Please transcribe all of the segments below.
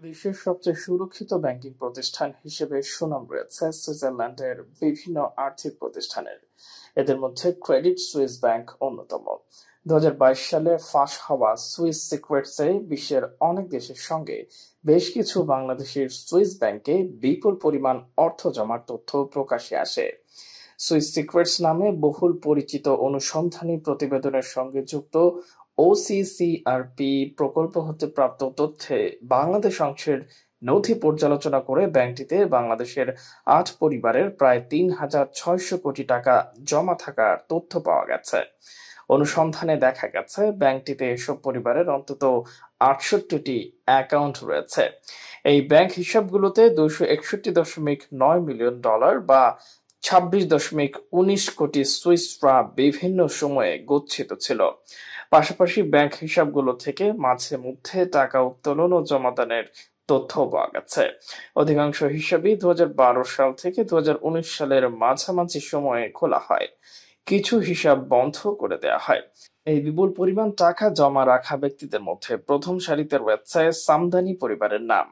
বিশ্বের সবচেয়ে সুরক্ষিত ব্যাংকিং প্রতিষ্ঠান হিসেবে সুনাম রয়েছে সুইজারল্যান্ডের বিভিন্ন আর্থিক প্রতিষ্ঠানের। এদের মধ্যে ক্রেডিট সুইস ব্যাংক অন্যতম। 2022 সালে ফাঁস হওয়া সুইস সিক্রেটসে বিশ্বের অনেক দেশের সঙ্গে বেশ কিছু বাংলাদেশের সুইস ব্যাংকে বিপুল পরিমাণ অর্থ জমার তথ্য প্রকাশে আসে। সুইস সিক্রেটস নামে বহুল পরিচিত অনুসন্ধানী প্রতিবেদনের সঙ্গে যুক্ত ওসিসিআরপি প্রকল্প হতে প্রাপ্ত তথ্যে বাংলাদেশ অংশের নথি পর্যালোচনা করে ব্যাংকটিতে বাংলাদেশের 8 পরিবারের প্রায় 3,600 কোটি টাকা জমা থাকার তথ্য পাওয়া গেছে। অনুসন্ধানে দেখা গেছে ব্যাংকটিতে এসব পরিবারের অন্তত 68টি অ্যাকাউন্ট রয়েছে। এই ব্যাংক হিসাবগুলোতে $261.9 মিলিয়ন বা 26.19 কোটি সুইস ফ্রাঙ্ক বিভিন্ন সময়ে গচ্ছিত ছিল। পাশাপাশি ব্যাংক হিসাবগুলো থেকে মাঝে মধ্যে টাকা উত্তোলন ও জমাদানের তথ্য পাওয়া গেছে। অধিকাংশ হিসাবই 2012 সাল থেকে 2019 সালের মাঝামাঝি সময়ে খোলা হয়। কিছু হিসাব বন্ধ করে দেওয়া হয়। এই বিপুল পরিমাণ টাকা জমা রাখা ব্যক্তিদের মধ্যে প্রথম সারিতে রয়েছে সামদানি পরিবারের নাম।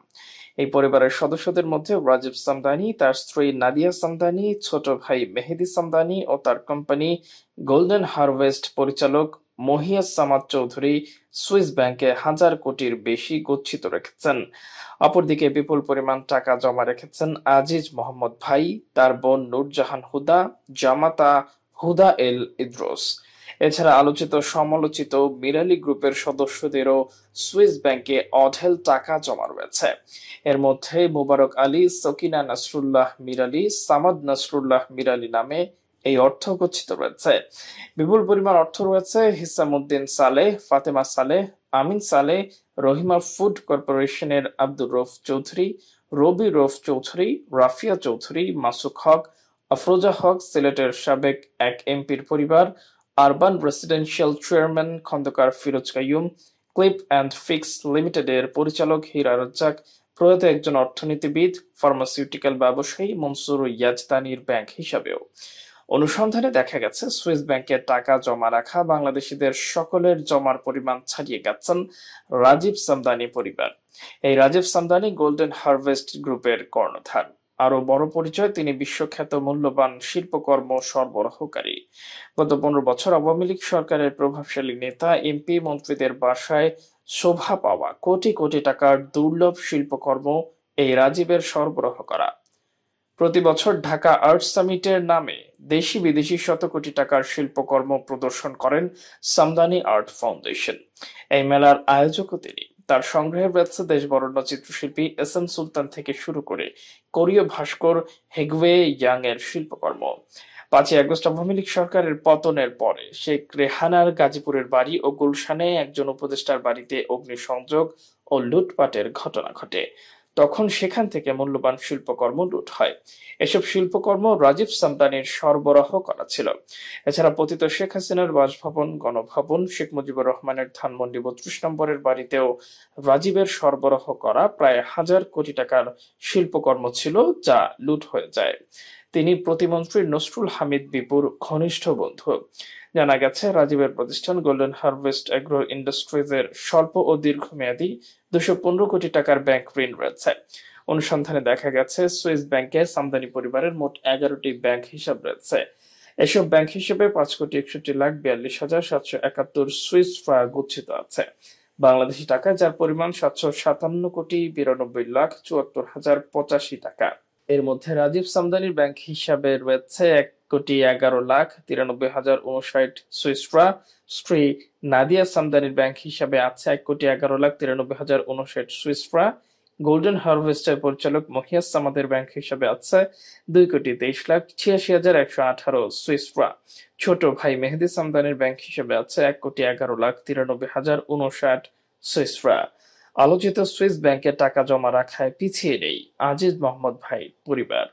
এই পরিবারের সদস্যদের মধ্যে রাজীব সামদানি, তার স্ত্রী নাদিয়া সামদানি, ছোট ভাই মেহেদি সামদানি ও তার কোম্পানি গোল্ডেন হারভেস্ট পরিচালক মহিয়াজ সামাদ চৌধুরী সুইস ব্যাংকে 1000 কোটির বেশি গচ্ছিত রেখেছেন। অপরদিকে বিপুল পরিমাণ টাকা জমা রেখেছেন আজিজ মোহাম্মদ ভাই, তার বোন নূরজাহান হুদা, জামাতা হুদা এল ইদ্রোস। এছাড়া আলোচিত সমালোচিত মিরালি গ্রুপের সদস্যদেরও সুইস ব্যাংকে অঢেল টাকা জমা রয়েছে। এর মধ্যে মোবারক আলী, সকিনা নাসরুল্লাহ মিরালি, সামাদ নাসরুল্লাহ মিরালি নামে এই অর্থ গচ্ছিত রয়েছে। বিপুল পরিমাণ অর্থ রয়েছে হিসামউদ্দিন সালেহ, ফাতেমা সালেহ, আমিন সালেহ, রহিমা ফুড কর্পোরেশনের আব্দুর রউফ চৌধুরী, রবি রউফ চৌধুরী, রাফিয়া চৌধুরী, মাসুক হক, আফরোজা হক, সিলেটের সাবেক এক এমপির পরিবার, urban residential chairman Khandakar Firoz Kaiyum, clip and fix লিমিটেডের পরিচালক হীরা রাজ্জাক, প্রয়াত একজন অর্থনীতিবিদ, ফার্মাসিউটিক্যাল ব্যবসায়ী মনসুর ইয়াজদানির ব্যাংক হিসাবেও। অনুসন্ধানে দেখা গেছে সুইস ব্যাংকে টাকা জমা রাখা বাংলাদেশিদের সকলের জমার পরিমাণ ছাড়িয়ে গেছেন রাজীব সামদানি পরিবার। এই রাজীব সামদানি গোল্ডেন হারভেস্ট গ্রুপের কর্ণধার। আরো বড় পরিচয়, তিনি বিশ্বখ্যাত মূল্যবান শিল্পকর্ম সরবরাহকারী। গত 15 বছর আওয়ামী লীগ সরকারের প্রভাবশালী নেতা, এমপি, মন্ত্রীদের বাসায় শোভা পাওয়া কোটি কোটি টাকার দুর্লভ শিল্পকর্ম এই রাজীবের সরবরাহ করা। প্রতি বছর ঢাকা আর্ট সামিটের নামে দেশি বিদেশি শত কোটি টাকার শিল্পকর্ম প্রদর্শন করেন সামদানি আর্ট ফাউন্ডেশন। এই মেলার আয়োজকও তিনি। তার সংগ্রহে রয়েছে দেশ বরেণ্য চিত্রশিল্পী এসএম সুলতান থেকে শুরু করে কোরীয় ভাস্কর হেগওয়ে ইয়াং এর শিল্পকর্ম। 5 আগস্ট আওয়ামী লীগ সরকারের পতনের পরে শেখ রেহানার গাজীপুরের বাড়ি ও গুলশানে একজন উপদেষ্টার বাড়িতে অগ্নিসংযোগ ও লুটপাটের ঘটনা ঘটে। তখন সেখান থেকে মূল্যবান শিল্পকর্ম লুট হয়। এসব শিল্পকর্ম রাজীব সামদানির সরবরাহ করা ছিল। এছাড়া পতিত শেখ হাসিনার বাসভবন, গণভবন, শেখ মুজিবুর রহমানের ধানমন্ডি 32 নম্বরের বাড়িতেও রাজীবের সরবরাহ করা প্রায় 1000 কোটি টাকার শিল্পকর্ম ছিল, যা লুট হয়ে যায়। তিনি প্রতিমন্ত্রী নসরুল হামিদ বিপুর ঘনিষ্ঠ বন্ধু। জানা গেছে রাজীবের প্রতিষ্ঠান গোল্ডেন হারভেস্ট এগ্রো ইন্ডাস্ট্রিজের স্বল্প ও দীর্ঘমেয়াদী 215 কোটি টাকার ব্যাংক ঋণ রয়েছে। অনুসন্ধানে দেখা গেছে সুইস ব্যাংকে সামদানি পরিবারের মোট 11টি ব্যাংক হিসাব রয়েছে। এসব ব্যাংক হিসেবে 5,61,42,771 সুইস ফ্রাঙ্ক গচ্ছিত আছে বাংলাদেশি টাকায়, যার পরিমাণ 757,92,74,085 টাকা। এর মধ্যে রাজীব সামদানির ব্যাংক হিসাবে রয়েছে 1,11,93,059 সুইস ফ্রাঙ্ক। স্ত্রী নাদিয়া সামদানির ব্যাংক হিসাবে আছে 1,11,93,059 সুইস ফ্রাঙ্ক। গোল্ডেন হারভেস্টের পরিচালক মহিয়াজ সামাদের ব্যাংক হিসাবে আছে 2,23,86,118 সুইস ফ্রাঙ্ক। ছোট ভাই মেহেদি সামদানির ব্যাংক হিসাবে আছে 1,11,93,059 সুইস ফ্রাঙ্ক। আলোচিত সুইস ব্যাংকে টাকা জমা রাখায় পিছিয়ে নেই আজিজ মোহাম্মদ ভাই পরিবার।